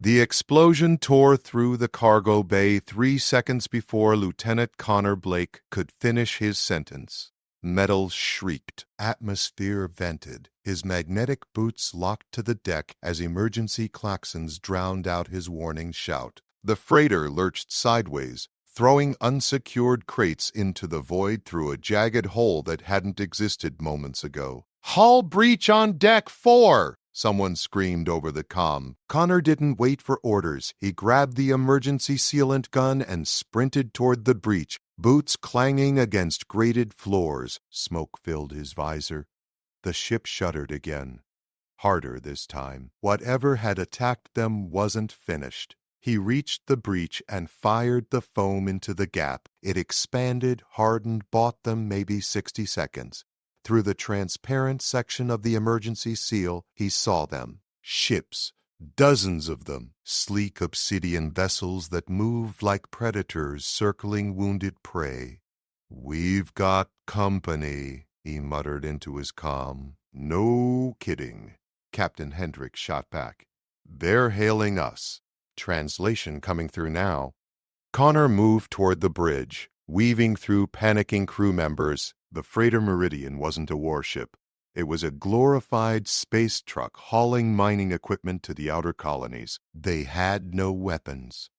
The explosion tore through the cargo bay 3 seconds before Lieutenant Connor Blake could finish his sentence. Metal shrieked, atmosphere vented, his magnetic boots locked to the deck as emergency klaxons drowned out his warning shout. The freighter lurched sideways, throwing unsecured crates into the void through a jagged hole that hadn't existed moments ago. "Hull breach on deck 4!" Someone screamed over the comm. Connor didn't wait for orders. He grabbed the emergency sealant gun and sprinted toward the breach, boots clanging against grated floors. Smoke filled his visor. The ship shuddered again. Harder this time. Whatever had attacked them wasn't finished. He reached the breach and fired the foam into the gap. It expanded, hardened, bought them maybe 60 seconds. Through the transparent section of the emergency seal, he saw them. Ships, dozens of them, sleek obsidian vessels that moved like predators circling wounded prey. "We've got company," he muttered into his comm. "No kidding," Captain Hendricks shot back. "They're hailing us." Translation coming through now. Connor moved toward the bridge, weaving through panicking crew members. The freighter Meridian wasn't a warship. It was a glorified space truck hauling mining equipment to the outer colonies. They had no weapons.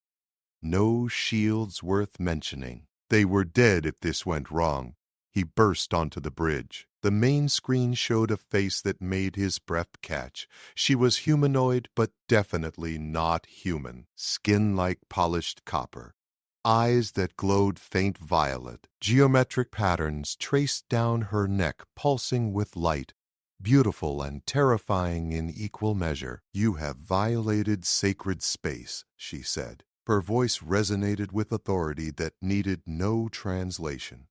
No shields worth mentioning. They were dead if this went wrong. He burst onto the bridge. The main screen showed a face that made his breath catch. She was humanoid, but definitely not human. Skin like polished copper. Eyes that glowed faint violet. Geometric patterns traced down her neck, pulsing with light. Beautiful and terrifying in equal measure. "You have violated sacred space," she said. Her voice resonated with authority that needed no translation.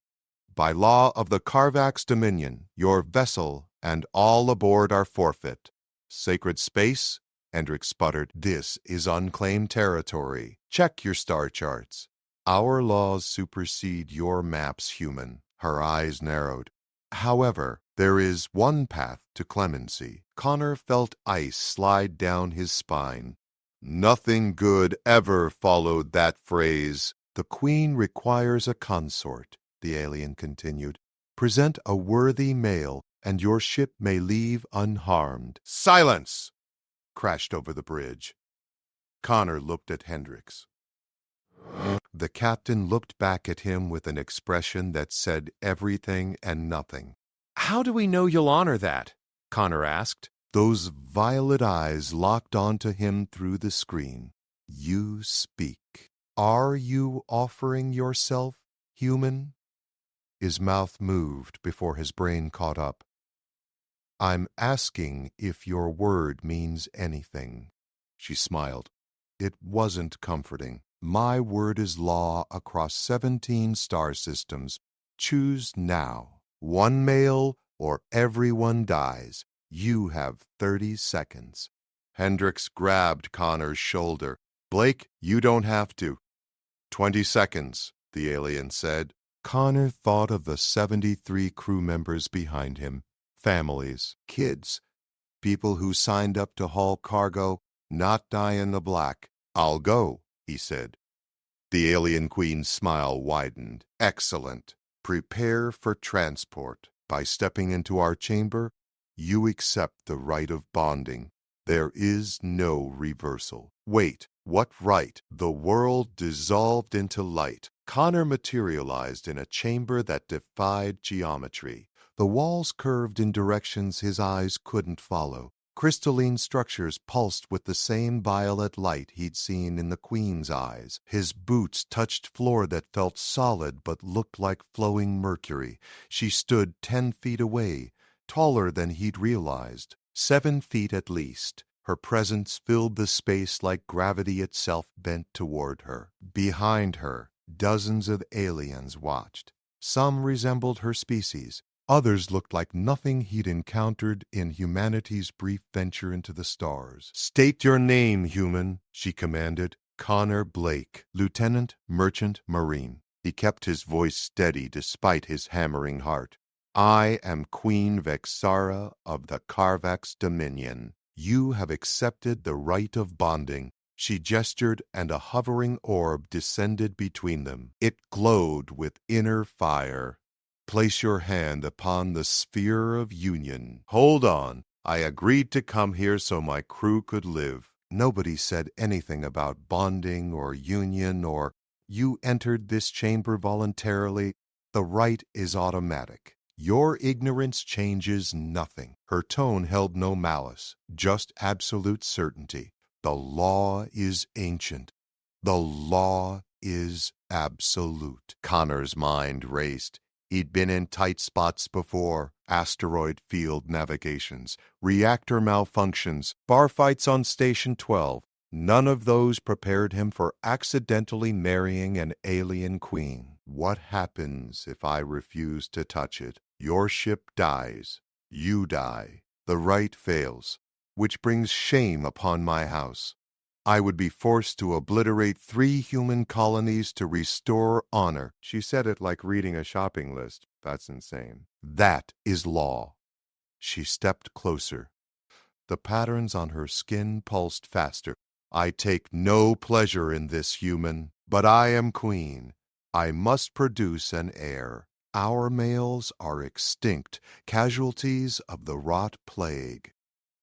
"By law of the Carvax Dominion, your vessel and all aboard are forfeit." "Sacred space?" Hendricks sputtered. "This is unclaimed territory. Check your star charts." "Our laws supersede your maps, human." Her eyes narrowed. "However, there is one path to clemency." Connor felt ice slide down his spine. Nothing good ever followed that phrase. "The Queen requires a consort," the alien continued. "Present a worthy male, and your ship may leave unharmed." "Silence!" crashed over the bridge. Connor looked at Hendricks. The captain looked back at him with an expression that said everything and nothing. "How do we know you'll honor that?" Connor asked. Those violet eyes locked onto him through the screen. "You speak. Are you offering yourself, human?" His mouth moved before his brain caught up. "I'm asking if your word means anything." She smiled. It wasn't comforting. "My word is law across 17 star systems. Choose now. One male or everyone dies. You have 30 seconds. Hendricks grabbed Connor's shoulder. "Blake, you don't have to." 20 seconds, the alien said. Connor thought of the 73 crew members behind him. Families, kids, people who signed up to haul cargo, not die in the black. "I'll go," he said. The alien queen's smile widened. "Excellent. Prepare for transport. By stepping into our chamber, you accept the right of bonding. There is no reversal." "Wait, what right?" The world dissolved into light. Connor materialized in a chamber that defied geometry. The walls curved in directions his eyes couldn't follow. Crystalline structures pulsed with the same violet light he'd seen in the Queen's eyes. His boots touched floor that felt solid but looked like flowing mercury. She stood 10 feet away, taller than he'd realized, 7 feet at least. Her presence filled the space like gravity itself bent toward her. Behind her, dozens of aliens watched. Some resembled her species. Others looked like nothing he'd encountered in humanity's brief venture into the stars. "State your name, human," she commanded. "Connor Blake, Lieutenant, Merchant, Marine." He kept his voice steady despite his hammering heart. "I am Queen Vexara of the Carvax Dominion. You have accepted the rite of bonding." She gestured, and a hovering orb descended between them. It glowed with inner fire. Place your hand upon the sphere of union. Hold on. I agreed to come here so my crew could live. Nobody said anything about bonding or union or you entered this chamber voluntarily. The right is automatic. Your ignorance changes nothing. Her tone held no malice, just absolute certainty. The law is ancient. The law is absolute. Connor's mind raced. He'd been in tight spots before. Asteroid field navigations, reactor malfunctions, bar fights on Station 12. None of those prepared him for accidentally marrying an alien queen. What happens if I refuse to touch it? Your ship dies. You die. The right fails, which brings shame upon my house. I would be forced to obliterate 3 human colonies to restore honor. She said it like reading a shopping list. That's insane. That is law. She stepped closer. The patterns on her skin pulsed faster. I take no pleasure in this, human, but I am queen. I must produce an heir. Our males are extinct, casualties of the rot plague.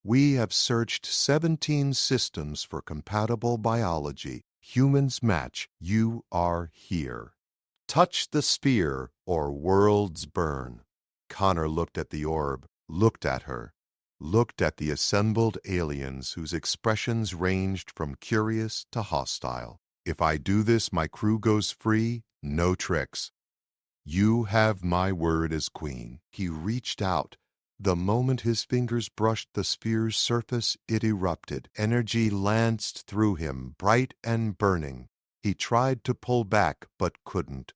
We have searched 17 systems for compatible biology. Humans match. You are here. Touch the sphere, or worlds burn. Connor looked at the orb, looked at her, looked at the assembled aliens whose expressions ranged from curious to hostile. If I do this, my crew goes free. No tricks. You have my word as queen. He reached out. The moment his fingers brushed the sphere's surface, it erupted. Energy lanced through him, bright and burning. He tried to pull back, but couldn't.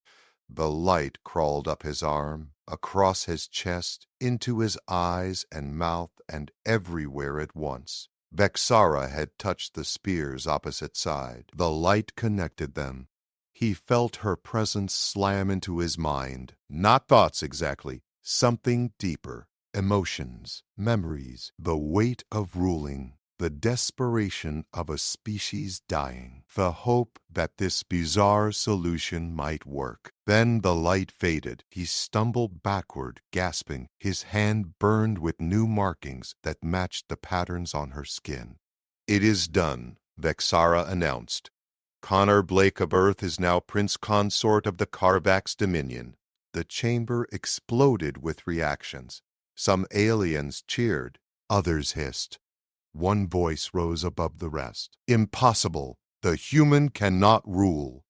The light crawled up his arm, across his chest, into his eyes and mouth, and everywhere at once. Vexara had touched the sphere's opposite side. The light connected them. He felt her presence slam into his mind. Not thoughts exactly, something deeper. Emotions, memories, the weight of ruling, the desperation of a species dying, the hope that this bizarre solution might work. Then the light faded. He stumbled backward, gasping. His hand burned with new markings that matched the patterns on her skin. It is done, Vexara announced. Connor Blake of Earth is now Prince Consort of the Carvax Dominion. The chamber exploded with reactions. Some aliens cheered, others hissed. One voice rose above the rest. Impossible! The human cannot rule.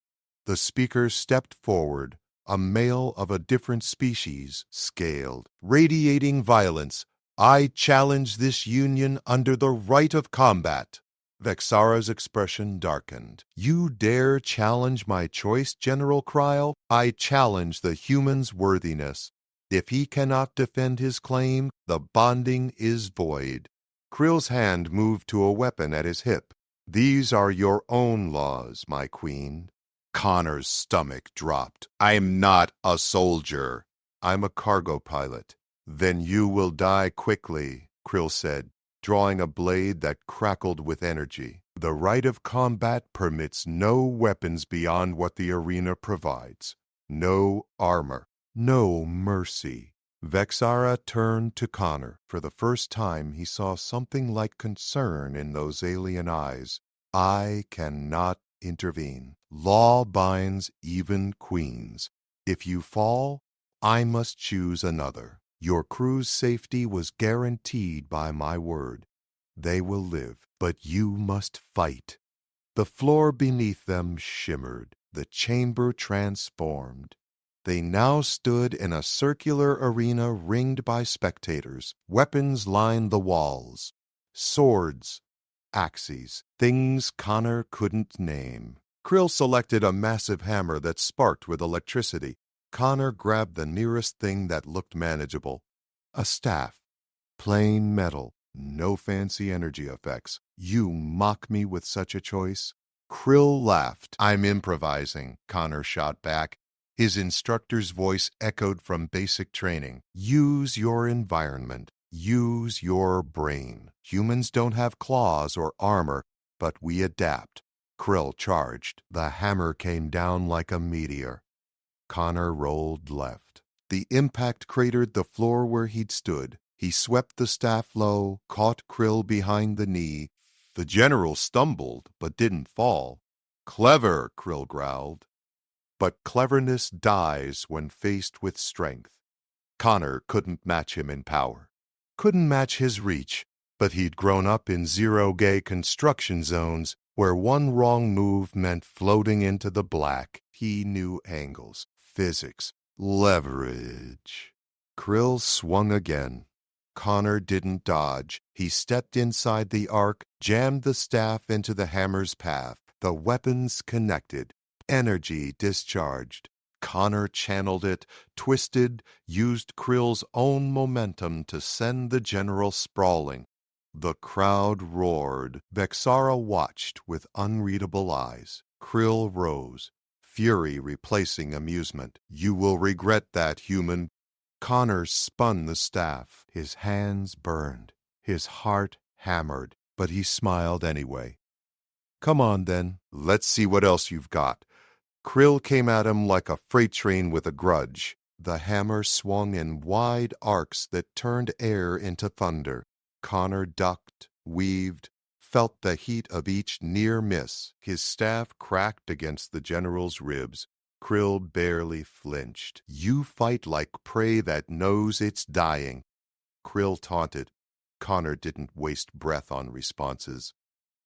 The speaker stepped forward, a male of a different species, scaled, radiating violence. I challenge this union under the right of combat. Vexara's expression darkened. You dare challenge my choice, General Kryl? I challenge the human's worthiness. If he cannot defend his claim, the bonding is void. Krill's hand moved to a weapon at his hip. These are your own laws, my queen. Connor's stomach dropped. I'm not a soldier. I'm a cargo pilot. Then you will die quickly, Krill said, drawing a blade that crackled with energy. The right of combat permits no weapons beyond what the arena provides. No armor. No mercy. Vexara turned to Connor. For the first time, he saw something like concern in those alien eyes. I cannot intervene. Law binds even queens. If you fall, I must choose another. Your crew's safety was guaranteed by my word. They will live, but you must fight. The floor beneath them shimmered. The chamber transformed. They now stood in a circular arena ringed by spectators. Weapons lined the walls. Swords, axes, things Connor couldn't name. Krill selected a massive hammer that sparked with electricity. Connor grabbed the nearest thing that looked manageable. A staff. Plain metal. No fancy energy effects. You mock me with such a choice? Krill laughed. I'm improvising, Connor shot back. His instructor's voice echoed from basic training. Use your environment. Use your brain. Humans don't have claws or armor, but we adapt. Krill charged. The hammer came down like a meteor. Connor rolled left. The impact cratered the floor where he'd stood. He swept the staff low, caught Krill behind the knee. The general stumbled, but didn't fall. "Clever," Krill growled. But cleverness dies when faced with strength. Connor couldn't match him in power. Couldn't match his reach, but he'd grown up in zero-gay construction zones where one wrong move meant floating into the black. He knew angles, physics, leverage. Krill swung again. Connor didn't dodge. He stepped inside the arc, jammed the staff into the hammer's path. The weapons connected. Energy discharged. Connor channeled it, twisted, used Krill's own momentum to send the general sprawling. The crowd roared. Vexara watched with unreadable eyes. Krill rose, fury replacing amusement. "You will regret that, human." Connor spun the staff. His hands burned. His heart hammered, but he smiled anyway. "Come on, then. Let's see what else you've got." Krill came at him like a freight train with a grudge. The hammer swung in wide arcs that turned air into thunder. Connor ducked, weaved, felt the heat of each near miss. His staff cracked against the general's ribs. Krill barely flinched. "You fight like prey that knows it's dying." Krill taunted. Connor didn't waste breath on responses.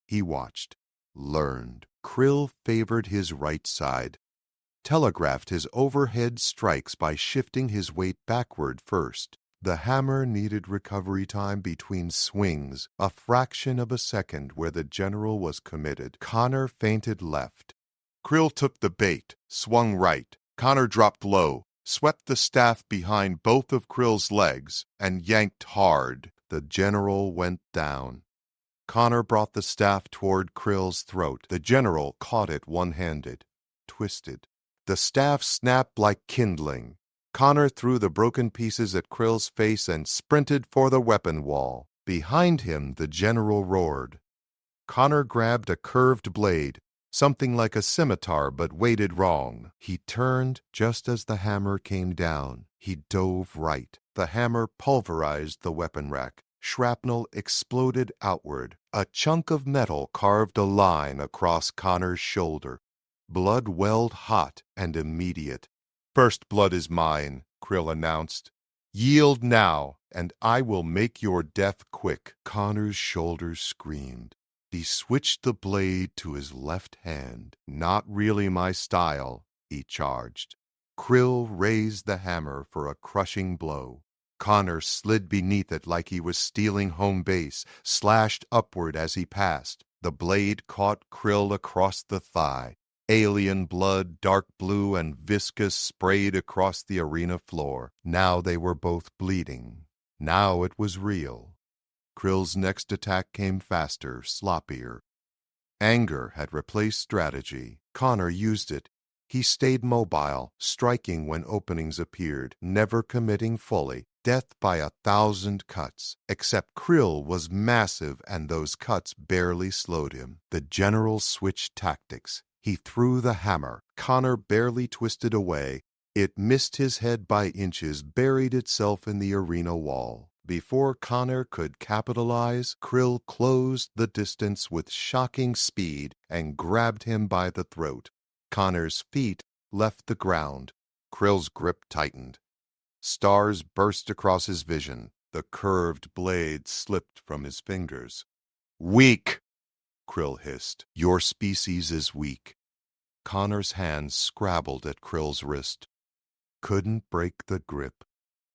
He watched, learned. Krill favored his right side, telegraphed his overhead strikes by shifting his weight backward first. The hammer needed recovery time between swings, a fraction of a second where the general was committed. Connor feinted left. Krill took the bait, swung right. Connor dropped low, swept the staff behind both of Krill's legs, and yanked hard. The general went down. Connor brought the staff toward Krill's throat. The general caught it one-handed, twisted. The staff snapped like kindling. Connor threw the broken pieces at Krill's face and sprinted for the weapon wall. Behind him, the general roared. Connor grabbed a curved blade, something like a scimitar, but weighted wrong. He turned just as the hammer came down. He dove right. The hammer pulverized the weapon rack. Shrapnel exploded outward. A chunk of metal carved a line across Connor's shoulder. Blood welled hot and immediate. "First blood is mine," Krill announced. "Yield now, and I will make your death quick." Connor's shoulders screamed. He switched the blade to his left hand. "Not really my style," he charged. Krill raised the hammer for a crushing blow. Connor slid beneath it like he was stealing home base, slashed upward as he passed. The blade caught Krill across the thigh. Alien blood, dark blue and viscous, sprayed across the arena floor. Now they were both bleeding. Now it was real. Krill's next attack came faster, sloppier. Anger had replaced strategy. Connor used it. He stayed mobile, striking when openings appeared, never committing fully. Death by 1,000 cuts. Except Krill was massive, and those cuts barely slowed him. The general switched tactics. He threw the hammer. Connor barely twisted away. It missed his head by inches, buried itself in the arena wall. Before Connor could capitalize, Krill closed the distance with shocking speed and grabbed him by the throat. Connor's feet left the ground. Krill's grip tightened. Stars burst across his vision. The curved blade slipped from his fingers. "Weak!" Krill hissed. "Your species is weak." Connor's hands scrabbled at Krill's wrist. Couldn't break the grip.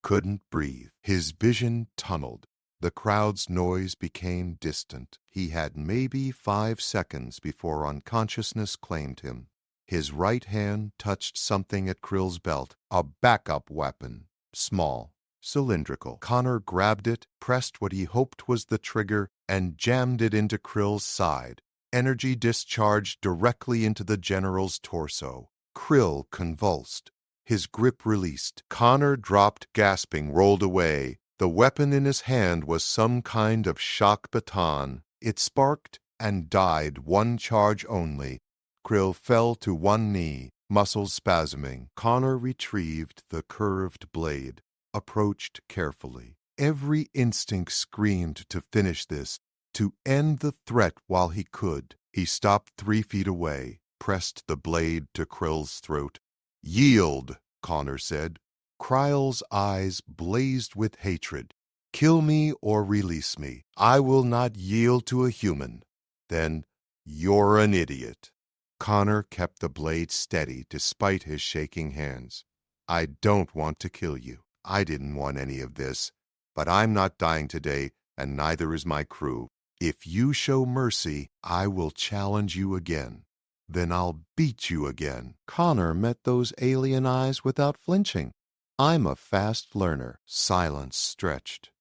Couldn't breathe. His vision tunneled. The crowd's noise became distant. He had maybe 5 seconds before unconsciousness claimed him. His right hand touched something at Krill's belt, a backup weapon, small, cylindrical. Connor grabbed it, pressed what he hoped was the trigger, and jammed it into Krill's side. Energy discharged directly into the general's torso. Krill convulsed. His grip released. Connor dropped, gasping, rolled away. The weapon in his hand was some kind of shock baton. It sparked and died one charge only. Krill fell to one knee, muscles spasming. Connor retrieved the curved blade, approached carefully. Every instinct screamed to finish this, to end the threat while he could. He stopped 3 feet away, pressed the blade to Krill's throat. "Yield," Connor said. Krill's eyes blazed with hatred. "Kill me or release me. I will not yield to a human." "Then you're an idiot." Connor kept the blade steady despite his shaking hands. "I don't want to kill you. I didn't want any of this. But I'm not dying today, and neither is my crew. If you show mercy, I will challenge you again. Then I'll beat you again." Connor met those alien eyes without flinching. "I'm a fast learner." Silence stretched.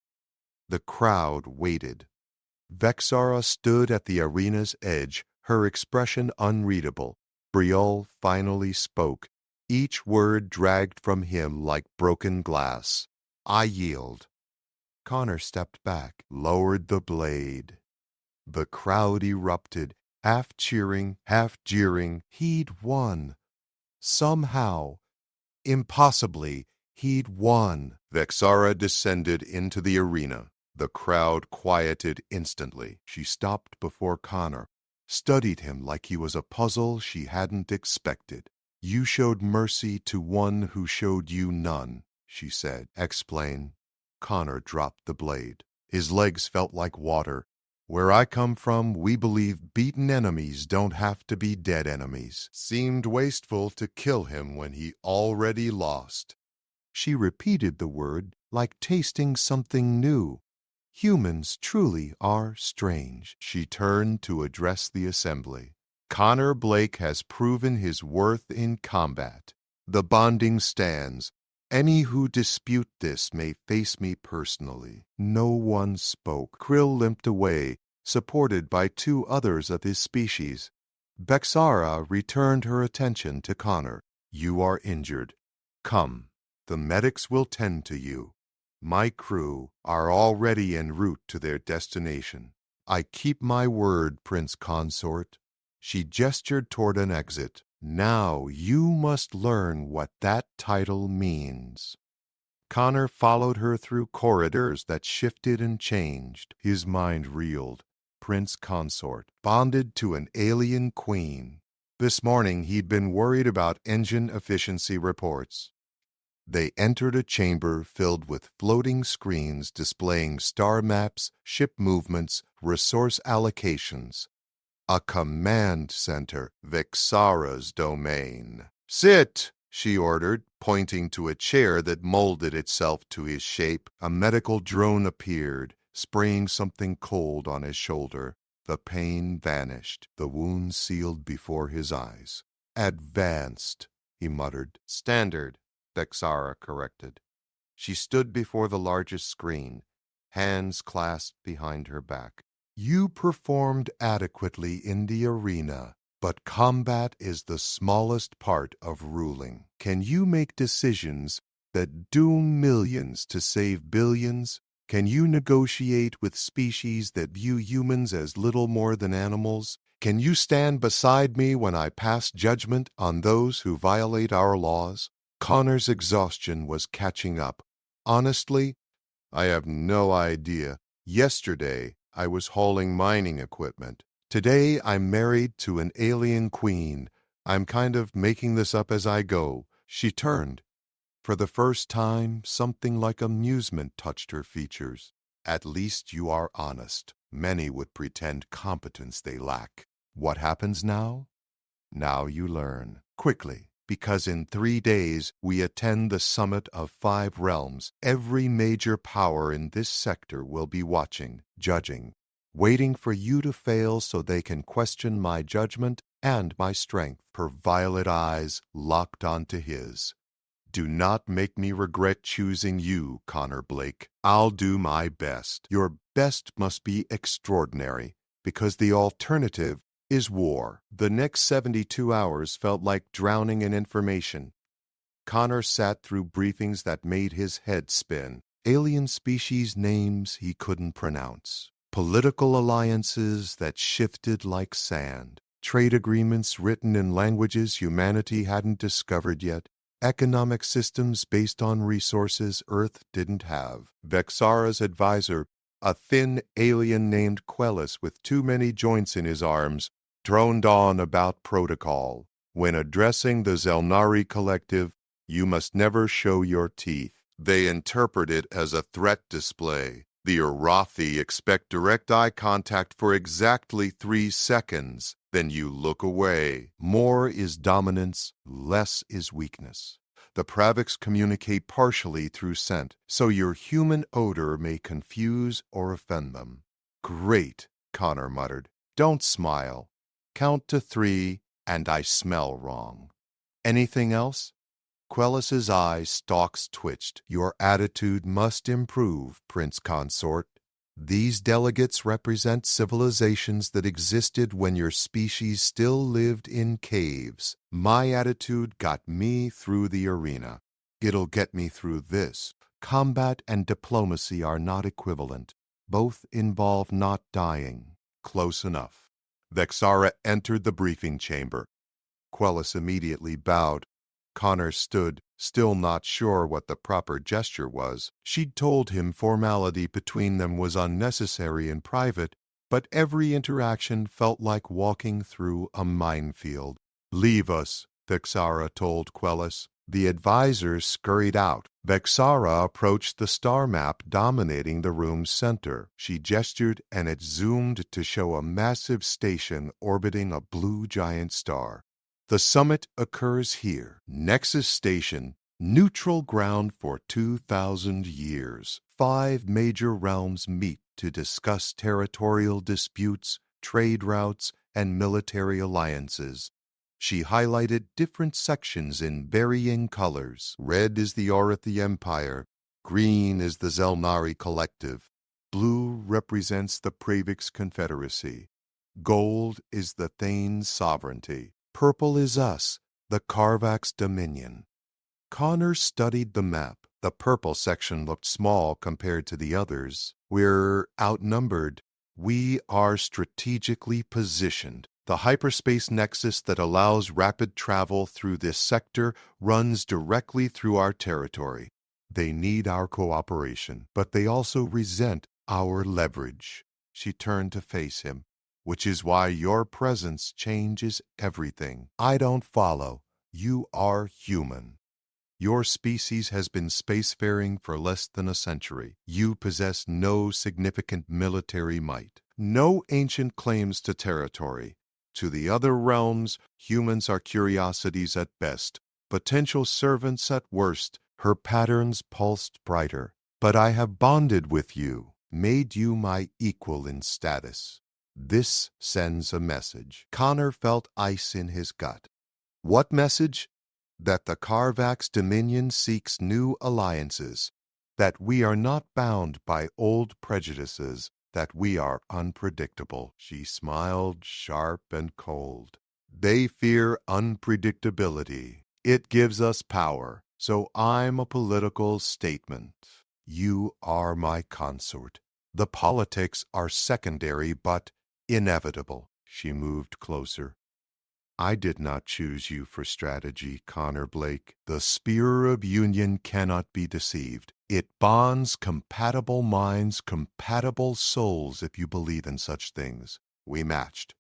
The crowd waited. Vexara stood at the arena's edge, her expression unreadable. Briol finally spoke, each word dragged from him like broken glass. "I yield." Connor stepped back, lowered the blade. The crowd erupted, half cheering, half jeering. He'd won. Somehow, impossibly, he'd won. Vexara descended into the arena. The crowd quieted instantly. She stopped before Connor, studied him like he was a puzzle she hadn't expected. "You showed mercy to one who showed you none," she said. "Explain." Connor dropped the blade. His legs felt like water. "Where I come from, we believe beaten enemies don't have to be dead enemies." Seemed wasteful to kill him when he already lost. She repeated the word like tasting something new. "Humans truly are strange." She turned to address the assembly. "Connor Blake has proven his worth in combat. The bonding stands. Any who dispute this may face me personally." No one spoke. Krill limped away, supported by 2 others of his species. Vexara returned her attention to Connor. "You are injured. Come, the medics will tend to you. My crew are already en route to their destination. I keep my word, Prince Consort." She gestured toward an exit. "Now you must learn what that title means." Connor followed her through corridors that shifted and changed. His mind reeled. Prince Consort, bonded to an alien queen. This morning he'd been worried about engine efficiency reports. They entered a chamber filled with floating screens displaying star maps, ship movements, resource allocations. A command center, Vexara's domain. "Sit," she ordered, pointing to a chair that molded itself to his shape. A medical drone appeared, spraying something cold on his shoulder. The pain vanished. The wound sealed before his eyes. "Advanced," he muttered. "Standard," Vexara corrected. She stood before the largest screen, hands clasped behind her back. "You performed adequately in the arena, but combat is the smallest part of ruling. Can you make decisions that doom millions to save billions? Can you negotiate with species that view humans as little more than animals? Can you stand beside me when I pass judgment on those who violate our laws?" Connor's exhaustion was catching up. "Honestly, I have no idea. Yesterday, I was hauling mining equipment. Today, I'm married to an alien queen. I'm kind of making this up as I go." She turned. For the first time, something like amusement touched her features. "At least you are honest. Many would pretend competence they lack. What happens now? Now you learn. Quickly. Because in 3 days we attend the summit of 5 realms. Every major power in this sector will be watching, judging, waiting for you to fail so they can question my judgment and my strength." Her violet eyes locked onto his. "Do not make me regret choosing you, Connor Blake. I'll do my best. Your best must be extraordinary, because the alternative is war." The next 72 hours felt like drowning in information. Connor sat through briefings that made his head spin. Alien species names he couldn't pronounce. Political alliances that shifted like sand. Trade agreements written in languages humanity hadn't discovered yet. Economic systems based on resources Earth didn't have. Vexara's advisor, a thin alien named Quellis with too many joints in his arms, droned on about protocol. When addressing the Zelnari Collective, you must never show your teeth. They interpret it as a threat display. The Arathi expect direct eye contact for exactly 3 seconds. Then you look away. More is dominance, less is weakness. The Praviks communicate partially through scent, so your human odor may confuse or offend them. Great, Connor muttered. Don't smile. Count to 3, and I smell wrong. Anything else? Quellis's eye stalks twitched. Your attitude must improve, Prince Consort. These delegates represent civilizations that existed when your species still lived in caves. My attitude got me through the arena. It'll get me through this. Combat and diplomacy are not equivalent. Both involve not dying. Close enough. Vexara entered the briefing chamber. Quellis immediately bowed. Connor stood, still not sure what the proper gesture was. She'd told him formality between them was unnecessary in private, but every interaction felt like walking through a minefield. Leave us, Vexara told Quellis. The advisors scurried out. Vexara approached the star map dominating the room's center. She gestured, and it zoomed to show a massive station orbiting a blue giant star. The summit occurs here. Nexus Station, neutral ground for 2,000 years. 5 major realms meet to discuss territorial disputes, trade routes, and military alliances. She highlighted different sections in varying colors. Red is the Arathi Empire. Green is the Zelnari Collective. Blue represents the Praviks Confederacy. Gold is the Thane's sovereignty. Purple is us, the Karvak's dominion. Connor studied the map. The purple section looked small compared to the others. We're outnumbered. We are strategically positioned. The hyperspace nexus that allows rapid travel through this sector runs directly through our territory. They need our cooperation, but they also resent our leverage. She turned to face him. Which is why your presence changes everything. I don't follow. You are human. Your species has been spacefaring for less than a century. You possess no significant military might, no ancient claims to territory. To the other realms, humans are curiosities at best, potential servants at worst. Her patterns pulsed brighter. But I have bonded with you, made you my equal in status. This sends a message. Connor felt ice in his gut. What message? That the Karvak's dominion seeks new alliances, that we are not bound by old prejudices, that we are unpredictable. She smiled, sharp and cold. They fear unpredictability. It gives us power, so I'm a political statement. You are my consort. The politics are secondary, but inevitable. She moved closer. I did not choose you for strategy, Connor Blake. The spear of union cannot be deceived. It bonds compatible minds, compatible souls, if you believe in such things. We matched.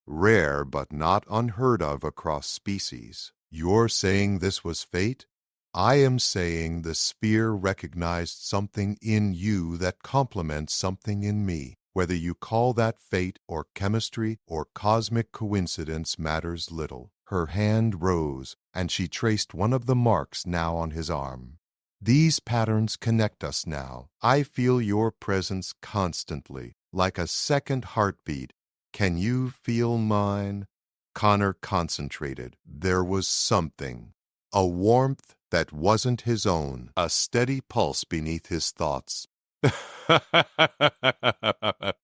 Rare, but not unheard of across species. You're saying this was fate? I am saying the sphere recognized something in you that complements something in me. Whether you call that fate or chemistry or cosmic coincidence matters little. Her hand rose, and she traced one of the marks now on his arm. These patterns connect us now. I feel your presence constantly, like a second heartbeat. Can you feel mine? Connor concentrated. There was something. A warmth that wasn't his own. A steady pulse beneath his thoughts.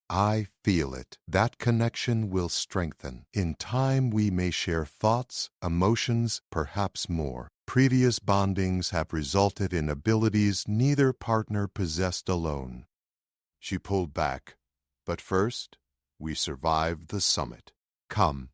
I feel it. That connection will strengthen. In time we may share thoughts, emotions, perhaps more. Previous bondings have resulted in abilities neither partner possessed alone. She pulled back. But first, we survived the summit. Come.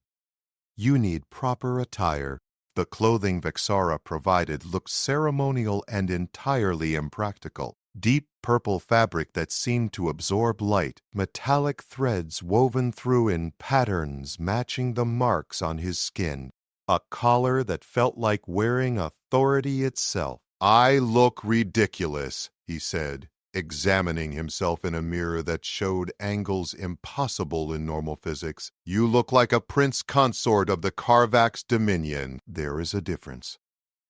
You need proper attire. The clothing Vexara provided looked ceremonial and entirely impractical. Deep purple fabric that seemed to absorb light, metallic threads woven through in patterns matching the marks on his skin, a collar that felt like wearing authority itself. "I look ridiculous," he said, examining himself in a mirror that showed angles impossible in normal physics. "You look like a prince consort of the Carvax Dominion." "There is a difference."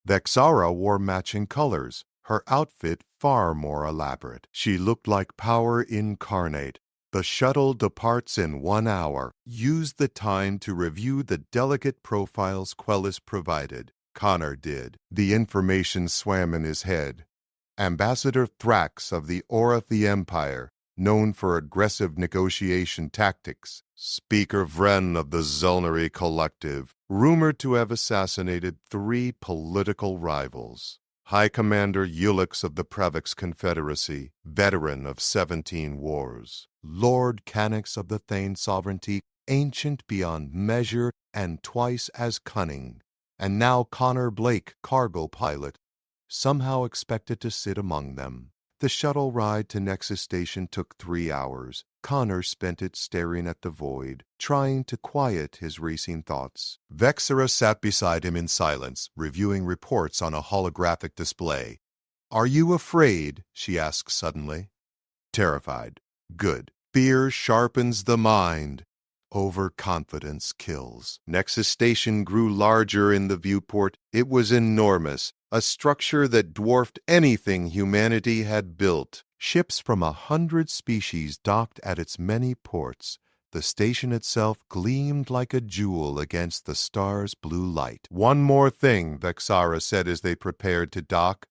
Vexara wore matching colors, her outfit far more elaborate. She looked like power incarnate. The shuttle departs in 1 hour. Use the time to review the delicate profiles Quellis provided. Connor did. The information swam in his head. Ambassador Thrax of the Orathi Empire, known for aggressive negotiation tactics. Speaker Vren of the Zulnari Collective, rumored to have assassinated 3 political rivals. High Commander Ulix of the Previx Confederacy, veteran of 17 wars. Lord Canix of the Thane Sovereignty, ancient beyond measure and twice as cunning. And now Connor Blake, cargo pilot, somehow expected to sit among them. The shuttle ride to Nexus Station took 3 hours. Connor spent it staring at the void, trying to quiet his racing thoughts. Vexara sat beside him in silence, reviewing reports on a holographic display. "Are you afraid?" she asked suddenly. "Terrified." "Good. Fear sharpens the mind. Overconfidence kills." Nexus Station grew larger in the viewport. It was enormous, a structure that dwarfed anything humanity had built. Ships from 100 species docked at its many ports. The station itself gleamed like a jewel against the star's blue light. "One more thing," Vexara said as they prepared to dock.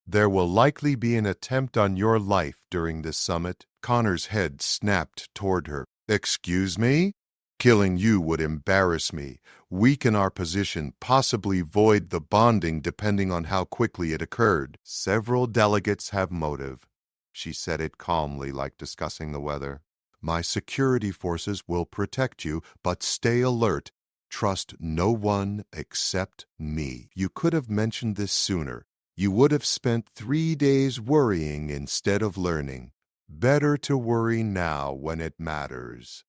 "There will likely be an attempt on your life during this summit." Connor's head snapped toward her. "Excuse me? Killing you would embarrass me, weaken our position, possibly void the bonding depending on how quickly it occurred. Several delegates have motive." She said it calmly, like discussing the weather. "My security forces will protect you, but stay alert. Trust no one except me." "You could have mentioned this sooner. You would have spent 3 days worrying instead of learning. Better to worry now when it matters."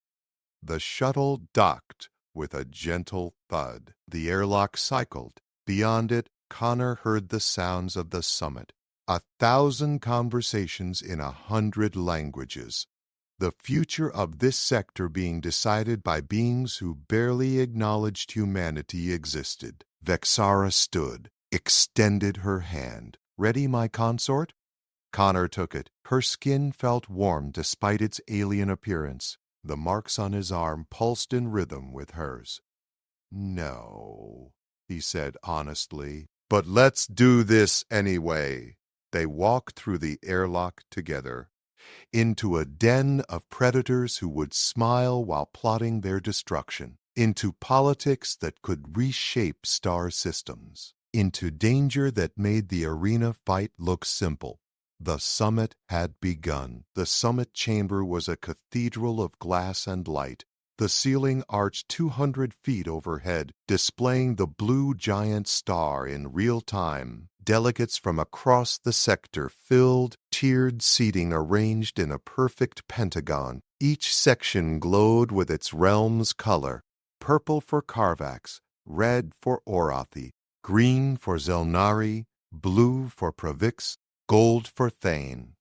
The shuttle docked with a gentle thud. The airlock cycled. Beyond it, Connor heard the sounds of the summit. 1,000 conversations in 100 languages. The future of this sector being decided by beings who barely acknowledged humanity existed. Vexara stood, extended her hand. "Ready, my consort?" Connor took it. Her skin felt warm despite its alien appearance. The marks on his arm pulsed in rhythm with hers. "No," he said honestly, "but let's do this anyway." They walked through the airlock together, into a den of predators who would smile while plotting their destruction, into politics that could reshape star systems, into danger that made the arena fight look simple. The summit had begun. The summit chamber was a cathedral of glass and light. The ceiling arched 200 feet overhead, displaying the blue giant star in real time. Delegates from across the sector filled tiered seating arranged in a perfect pentagon. Each section glowed with its realm's color: purple for Carvax, red for Orathi, green for Zelnari, blue for Pravix, gold for Thane.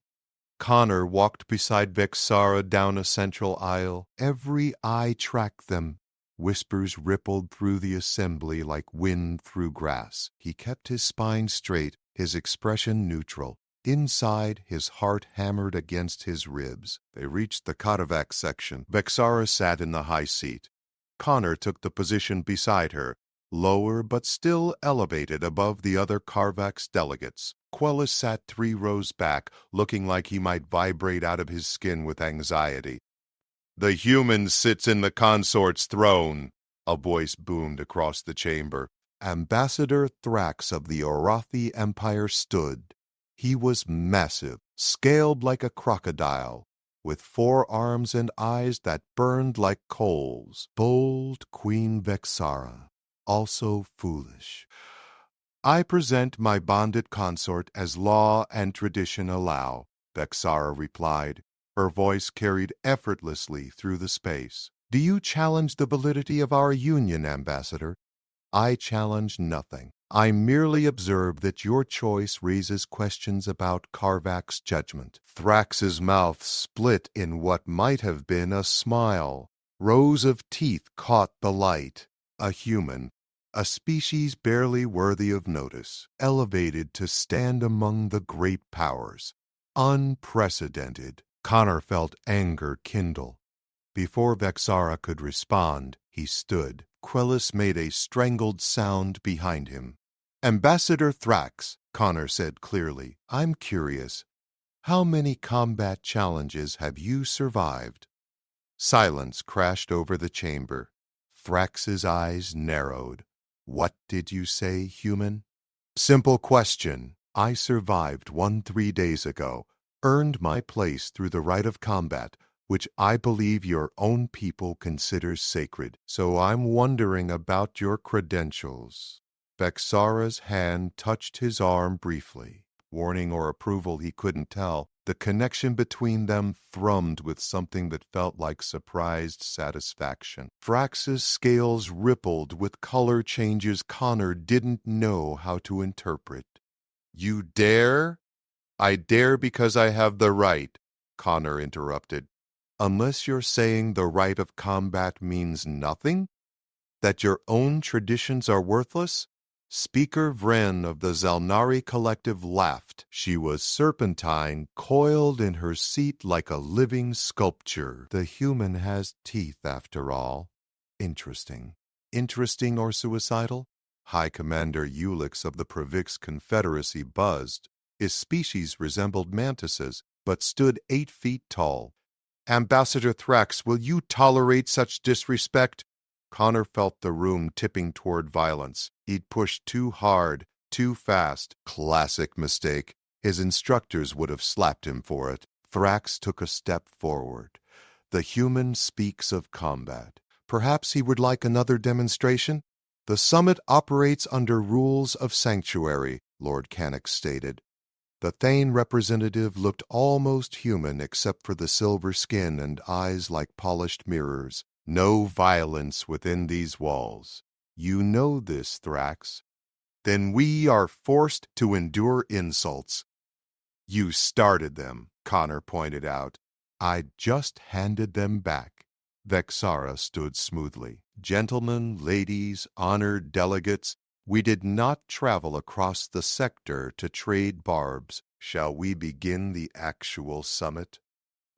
Connor walked beside Vexara down a central aisle. Every eye tracked them. Whispers rippled through the assembly like wind through grass. He kept his spine straight, his expression neutral. Inside, his heart hammered against his ribs. They reached the Carvax section. Vexara sat in the high seat. Connor took the position beside her, lower but still elevated above the other Carvax delegates. Quellis sat 3 rows back, looking like he might vibrate out of his skin with anxiety. "The human sits in the consort's throne," a voice boomed across the chamber. Ambassador Thrax of the Orathi Empire stood. He was massive, scaled like a crocodile, with 4 arms and eyes that burned like coals. Bold Queen Vexara, also foolish. I present my bonded consort as law and tradition allow, Vexara replied. Her voice carried effortlessly through the space. Do you challenge the validity of our union, Ambassador? I challenge nothing. I merely observe that your choice raises questions about Karvak's judgment. Thrax's mouth split in what might have been a smile. Rows of teeth caught the light. A human, a species barely worthy of notice, elevated to stand among the great powers. Unprecedented. Connor felt anger kindle. Before Vexara could respond, he stood. Quellis made a strangled sound behind him. Ambassador Thrax, Connor said clearly, I'm curious. How many combat challenges have you survived? Silence crashed over the chamber. Thrax's eyes narrowed. What did you say, human? Simple question. I survived one 3 days ago, earned my place through the rite of combat, which I believe your own people considers sacred. So I'm wondering about your credentials. Vexara's hand touched his arm briefly. Warning or approval he couldn't tell. The connection between them thrummed with something that felt like surprised satisfaction. Thrax's scales rippled with color changes Connor didn't know how to interpret. You dare? I dare because I have the right, Connor interrupted. Unless you're saying the rite of combat means nothing? That your own traditions are worthless? Speaker Vren of the Zalnari Collective laughed. She was serpentine, coiled in her seat like a living sculpture. The human has teeth, after all. Interesting. Interesting or suicidal? High Commander Ulix of the Pravix Confederacy buzzed. His species resembled mantises, but stood 8 feet tall. Ambassador Thrax, will you tolerate such disrespect? Connor felt the room tipping toward violence. He'd pushed too hard, too fast. Classic mistake. His instructors would have slapped him for it. Thrax took a step forward. The human speaks of combat. Perhaps he would like another demonstration? The summit operates under rules of sanctuary, Lord Canix stated. The Thane representative looked almost human except for the silver skin and eyes like polished mirrors. No violence within these walls. You know this, Thrax. Then we are forced to endure insults. You started them, Connor pointed out. I just handed them back. Vexara stood smoothly. Gentlemen, ladies, honored delegates, we did not travel across the sector to trade barbs. Shall we begin the actual summit?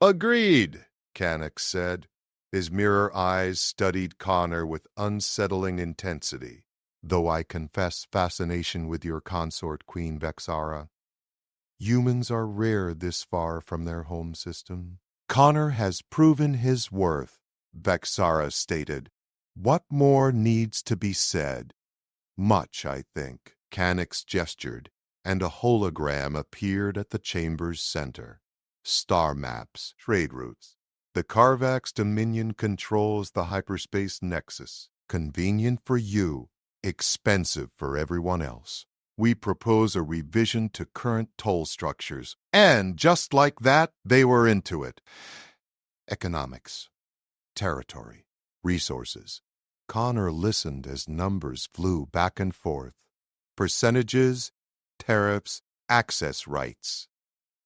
Agreed, Canix said. His mirror eyes studied Connor with unsettling intensity. Though I confess fascination with your consort, Queen Vexara. Humans are rare this far from their home system. Connor has proven his worth, Vexara stated. What more needs to be said? Much, I think. Canix gestured, and a hologram appeared at the chamber's center. Star maps, trade routes. The Karvak's dominion controls the hyperspace nexus. Convenient for you, expensive for everyone else. We propose a revision to current toll structures. And just like that, they were into it. Economics, territory, resources. Connor listened as numbers flew back and forth. Percentages, tariffs, access rights.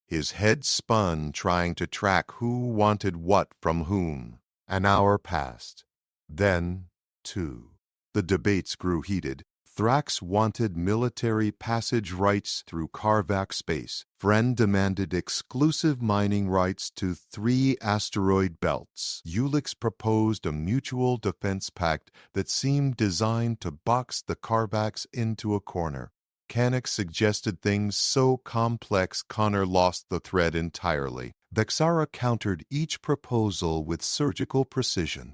His head spun trying to track who wanted what from whom. An hour passed. Then, 2. The debates grew heated. Thrax wanted military passage rights through Karvak space. Vren demanded exclusive mining rights to 3 asteroid belts. Ulix proposed a mutual defense pact that seemed designed to box the Karvaks into a corner. Canix suggested things so complex Connor lost the thread entirely. Vexara countered each proposal with surgical precision.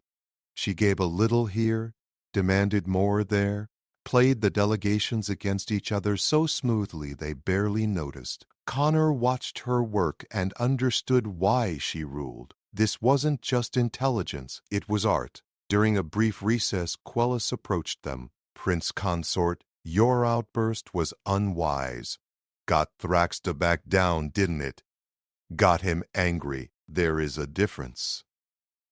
She gave a little here, demanded more there, played the delegations against each other so smoothly they barely noticed. Connor watched her work and understood why she ruled. This wasn't just intelligence, it was art. During a brief recess, Quellis approached them. Prince Consort, your outburst was unwise. Got Thrax to back down, didn't it? Got him angry. There is a difference.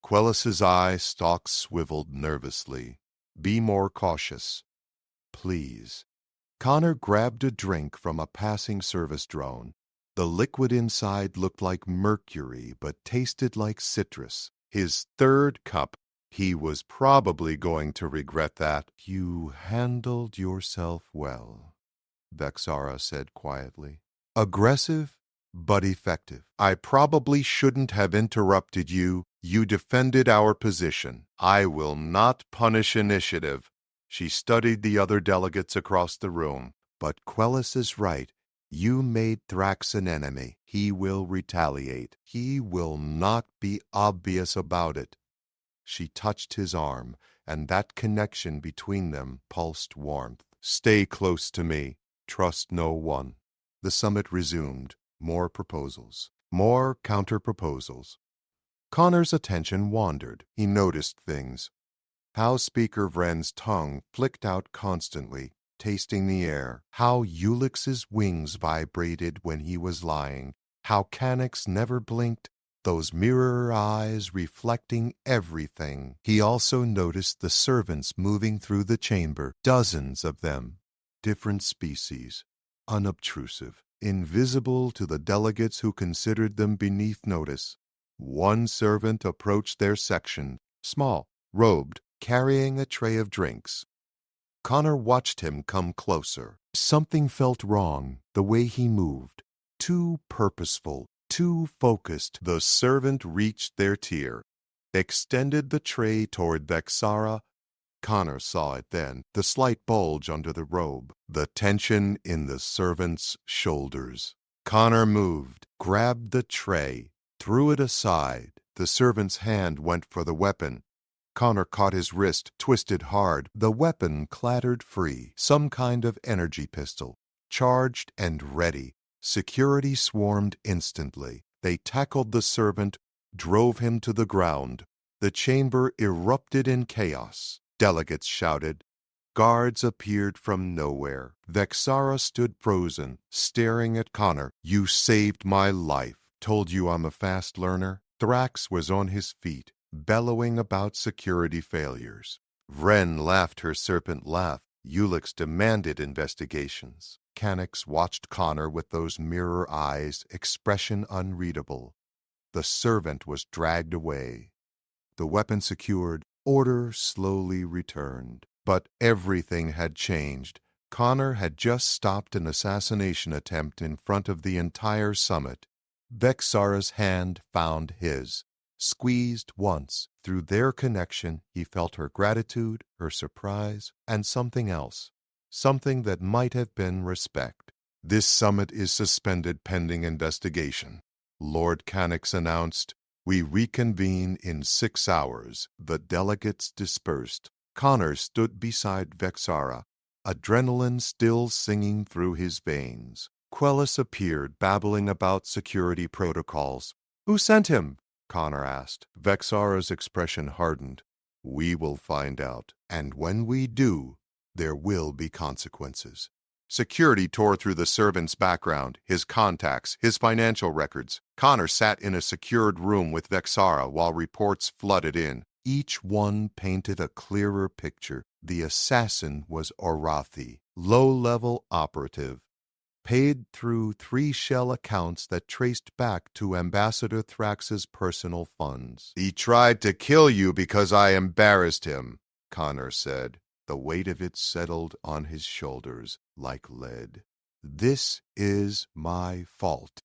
Quellis's eye stalk swiveled nervously. Be more cautious. Please. Connor grabbed a drink from a passing service drone. The liquid inside looked like mercury, but tasted like citrus. His third cup. He was probably going to regret that. You handled yourself well, Vexara said quietly. Aggressive, but effective. I probably shouldn't have interrupted you. You defended our position. I will not punish initiative. She studied the other delegates across the room. But Quellis is right. You made Thrax an enemy. He will retaliate. He will not be obvious about it. She touched his arm, and that connection between them pulsed warmth. Stay close to me. Trust no one. The summit resumed. More proposals. More counter-proposals. Connor's attention wandered. He noticed things. How Speaker Vren's tongue flicked out constantly, tasting the air. How Ulix's wings vibrated when he was lying. How Canucks never blinked, those mirror eyes reflecting everything. He also noticed the servants moving through the chamber, dozens of them, different species, unobtrusive, invisible to the delegates who considered them beneath notice. One servant approached their section, small, robed, carrying a tray of drinks. Connor watched him come closer. Something felt wrong, the way he moved. Too purposeful, too focused. The servant reached their tier, extended the tray toward Vexara. Connor saw it then, the slight bulge under the robe, the tension in the servant's shoulders. Connor moved, grabbed the tray, threw it aside. The servant's hand went for the weapon. Connor caught his wrist, twisted hard. The weapon clattered free, some kind of energy pistol, charged and ready. Security swarmed instantly. They tackled the servant, drove him to the ground. The chamber erupted in chaos. Delegates shouted. Guards appeared from nowhere. Vexara stood frozen, staring at Connor. You saved my life. Told you I'm a fast learner. Thrax was on his feet, bellowing about security failures. Vren laughed her serpent laugh. Ulix demanded investigations. Canucks watched Connor with those mirror eyes, expression unreadable. The servant was dragged away. The weapon secured, order slowly returned. But everything had changed. Connor had just stopped an assassination attempt in front of the entire summit. Vexara's hand found his. Squeezed once. Through their connection, he felt her gratitude, her surprise, and something else. Something that might have been respect. This summit is suspended pending investigation. Lord Canucks announced, we reconvene in 6 hours. The delegates dispersed. Connor stood beside Vexara, adrenaline still singing through his veins. Quellis appeared, babbling about security protocols. Who sent him? Connor asked. Vexara's expression hardened. We will find out, and when we do, there will be consequences. Security tore through the servant's background, his contacts, his financial records. Connor sat in a secured room with Vexara while reports flooded in. Each one painted a clearer picture. The assassin was Orathi, low-level operative, paid through 3 shell accounts that traced back to Ambassador Thrax's personal funds. He tried to kill you because I embarrassed him, Connor said. The weight of it settled on his shoulders like lead. This is my fault.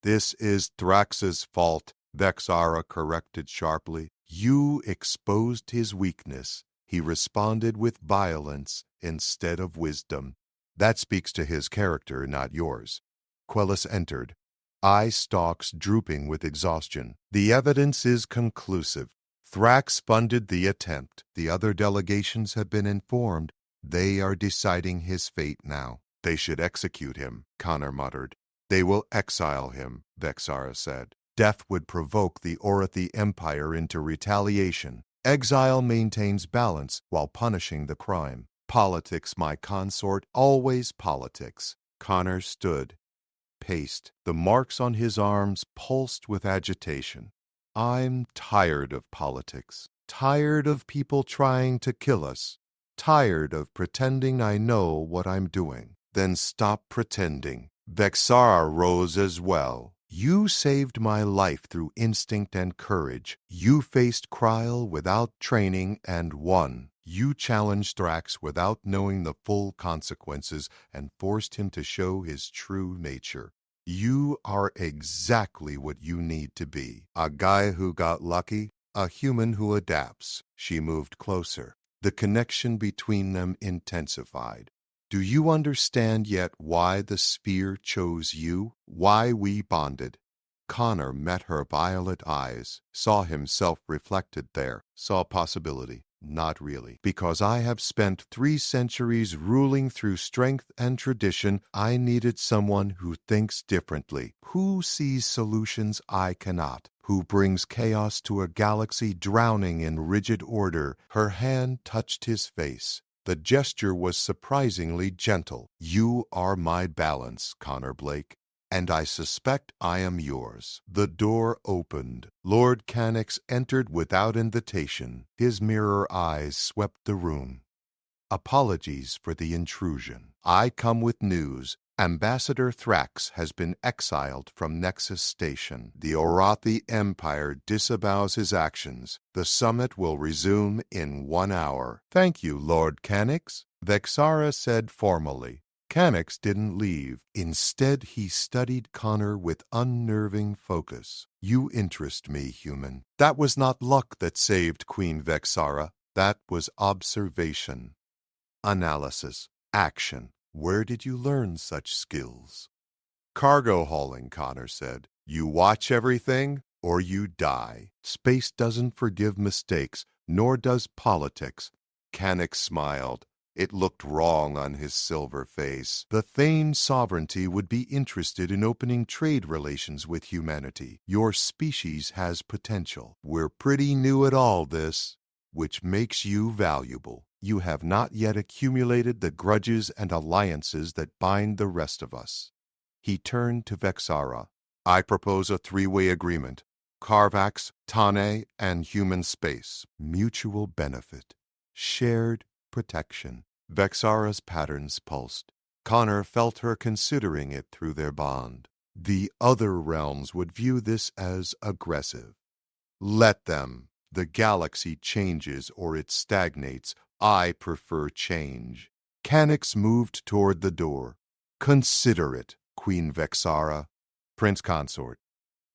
This is Thrax's fault, Vexara corrected sharply. You exposed his weakness. He responded with violence instead of wisdom. That speaks to his character, not yours. Quellis entered, eye stalks drooping with exhaustion. The evidence is conclusive. Thrax funded the attempt. The other delegations have been informed. They are deciding his fate now. They should execute him, Connor muttered. They will exile him, Vexara said. Death would provoke the Orathi Empire into retaliation. Exile maintains balance while punishing the crime. Politics, my consort, always politics. Connor stood, paced. The marks on his arms pulsed with agitation. I'm tired of politics. Tired of people trying to kill us. Tired of pretending I know what I'm doing. Then stop pretending. Vexara rose as well. You saved my life through instinct and courage. You faced Kryl without training and won. You challenged Thrax without knowing the full consequences and forced him to show his true nature. You are exactly what you need to be. A guy who got lucky, a human who adapts. She moved closer. The connection between them intensified. Do you understand yet why the sphere chose you? Why we bonded? Connor met her violet eyes, saw himself reflected there, saw possibility. Not really. Because I have spent 3 centuries ruling through strength and tradition, I needed someone who thinks differently, who sees solutions I cannot, who brings chaos to a galaxy drowning in rigid order. Her hand touched his face. The gesture was surprisingly gentle. You are my balance, Connor Blake, and I suspect I am yours. The door opened. Lord Cannix entered without invitation. His mirror eyes swept the room. Apologies for the intrusion. I come with news. Ambassador Thrax has been exiled from Nexus Station. The Orathi Empire disavows his actions. The summit will resume in 1 hour. Thank you, Lord Cannix, Vexara said formally. Cannix didn't leave. Instead, he studied Connor with unnerving focus. You interest me, human. That was not luck that saved Queen Vexara. That was observation, analysis, action. Where did you learn such skills? Cargo hauling, Connor said. You watch everything, or you die. Space doesn't forgive mistakes, nor does politics. Cannix smiled. It looked wrong on his silver face. The Thane sovereignty would be interested in opening trade relations with humanity. Your species has potential. We're pretty new at all this, which makes you valuable. You have not yet accumulated the grudges and alliances that bind the rest of us. He turned to Vexara. I propose a 3-way agreement. Carvax, Tane, and human space. Mutual benefit. Shared protection. Vexara's patterns pulsed. Connor felt her considering it through their bond. The other realms would view this as aggressive. Let them. The galaxy changes or it stagnates. I prefer change. Cannix moved toward the door. Consider it, Queen Vexara. Prince Consort.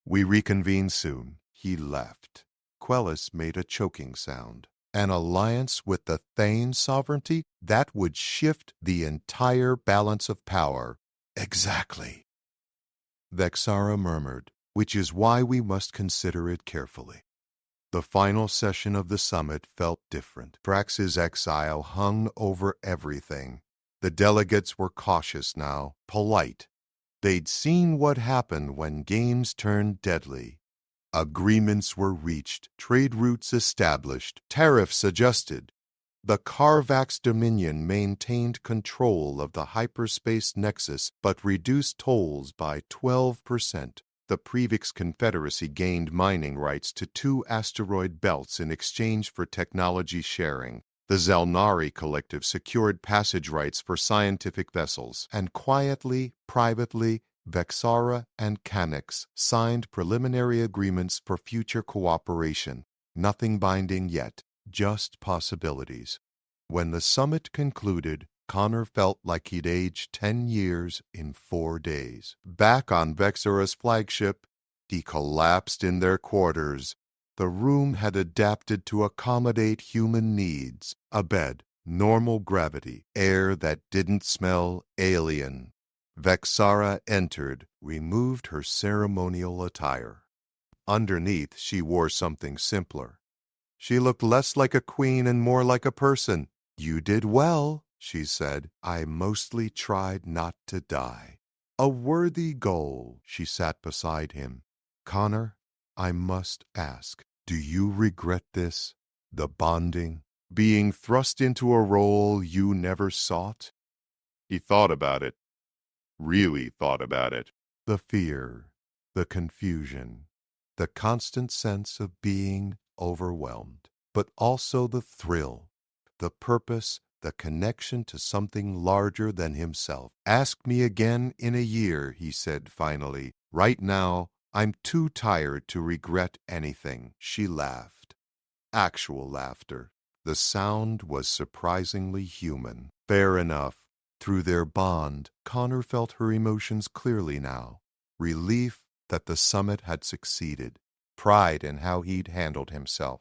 We reconvene soon. He left. Quellis made a choking sound. An alliance with the Thane sovereignty? That would shift the entire balance of power. Exactly. Vexara murmured, which is why we must consider it carefully. The final session of the summit felt different. Thrax's exile hung over everything. The delegates were cautious now, polite. They'd seen what happened when games turned deadly. Agreements were reached, trade routes established, tariffs adjusted. The Carvax Dominion maintained control of the hyperspace nexus but reduced tolls by 12%. The Previx Confederacy gained mining rights to 2 asteroid belts in exchange for technology sharing. The Zelnari Collective secured passage rights for scientific vessels. And quietly, privately, Vexara and Cannix signed preliminary agreements for future cooperation. Nothing binding yet, just possibilities. When the summit concluded, Connor felt like he'd aged 10 years in 4 days. Back on Vexara's flagship, he collapsed in their quarters. The room had adapted to accommodate human needs. A bed, normal gravity, air that didn't smell alien. Vexara entered, removed her ceremonial attire. Underneath, she wore something simpler. She looked less like a queen and more like a person. You did well, she said. I mostly tried not to die. A worthy goal. She sat beside him. Connor, I must ask, do you regret this? The bonding? Being thrust into a role you never sought? He thought about it. Really thought about it. The fear, the confusion, the constant sense of being overwhelmed, but also the thrill, the purpose, the connection to something larger than himself. Ask me again in a year, he said finally. Right now, I'm too tired to regret anything. She laughed. Actual laughter. The sound was surprisingly human. Fair enough. Through their bond, Connor felt her emotions clearly now. Relief that the summit had succeeded, pride in how he'd handled himself,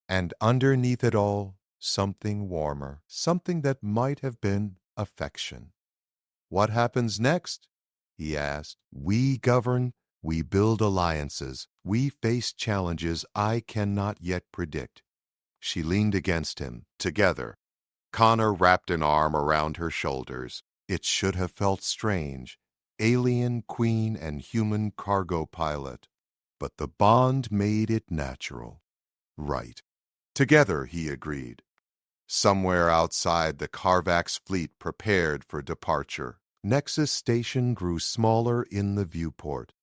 and underneath it all, something warmer, something that might have been affection. What happens next? He asked. We govern, we build alliances, we face challenges I cannot yet predict. She leaned against him, together. Connor wrapped an arm around her shoulders. It should have felt strange, alien queen and human cargo pilot, but the bond made it natural. Right. Together, he agreed. Somewhere outside, the Carvax fleet prepared for departure. Nexus Station grew smaller in the viewport.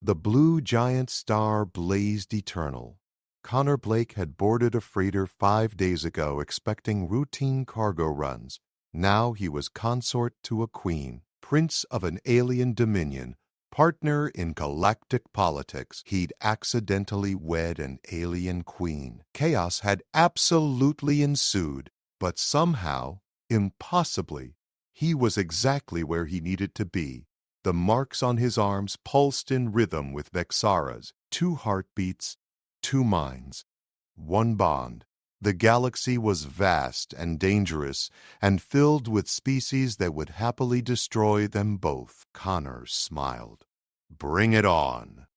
The blue giant star blazed eternal. Connor Blake had boarded a freighter 5 days ago expecting routine cargo runs. Now he was consort to a queen, prince of an alien dominion, partner in galactic politics. He'd accidentally wed an alien queen. Chaos had absolutely ensued, but somehow, impossibly, he was exactly where he needed to be. The marks on his arms pulsed in rhythm with Vexara's. 2 heartbeats, 2 minds, 1 bond. The galaxy was vast and dangerous and filled with species that would happily destroy them both. Connor smiled. Bring it on.